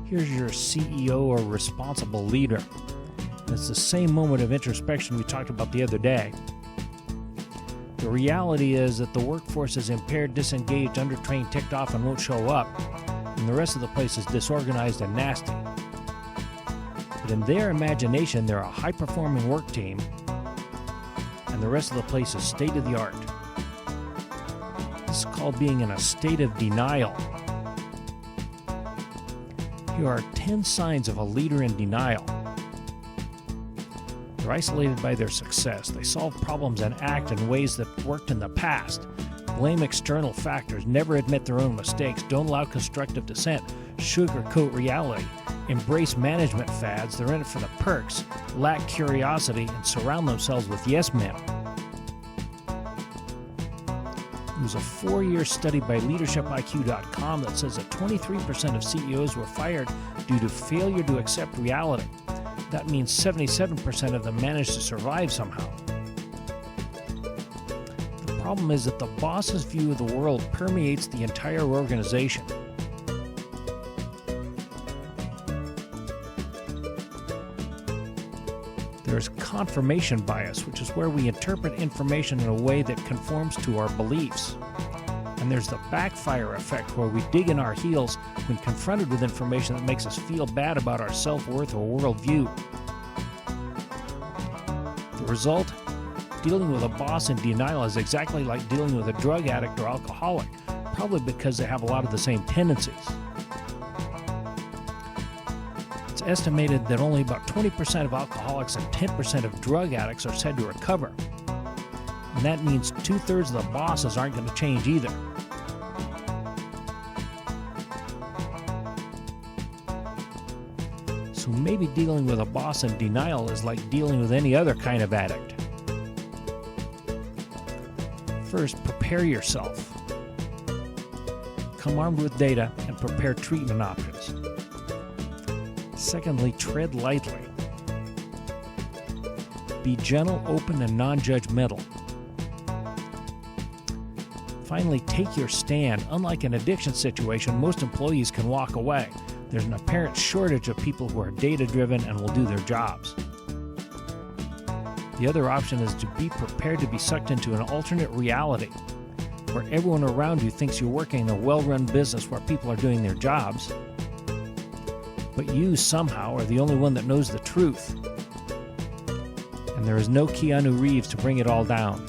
Here's your CEO or responsible leader. It's the same moment of introspection we talked about the other day. The reality is that the workforce is impaired, disengaged, undertrained, ticked off, and won't show up, and the rest of the place is disorganized and nasty. But in their imagination, they're a high-performing work team, and the rest of the place is state-of-the-art. This is called being in a state of denial. Here are 10 signs of a leader in denial. They're isolated by their success. They solve problems and act in ways that worked in the past. Blame external factors, never admit their own mistakes, don't allow constructive dissent, sugarcoat reality, embrace management fads, they're in it for the perks, lack curiosity, and surround themselves with yes men. There was a 4-year study by leadershipiq.com that says that 23% of CEOs were fired due to failure to accept reality. That means 77% of them managed to survive somehow. The problem is that the boss's view of the world permeates the entire organization. There's confirmation bias, which is where we interpret information in a way that conforms to our beliefs. And there's the backfire effect, where we dig in our heels when confronted with information that makes us feel bad about our self-worth or worldview. The result? Dealing with a boss in denial is exactly like dealing with a drug addict or alcoholic, probably because they have a lot of the same tendencies. It's estimated that only about 20% of alcoholics and 10% of drug addicts are said to recover. And that means 2/3 of the bosses aren't going to change either. So maybe dealing with a boss in denial is like dealing with any other kind of addict. First, prepare yourself. Come armed with data and prepare treatment options. Secondly, tread lightly. Be gentle, open, and non-judgmental. Finally, take your stand. Unlike an addiction situation, most employees can walk away. There's an apparent shortage of people who are data-driven and will do their jobs. The other option is to be prepared to be sucked into an alternate reality, where everyone around you thinks you're working in a well-run business where people are doing their jobs, but you somehow are the only one that knows the truth. And there is no Keanu Reeves to bring it all down.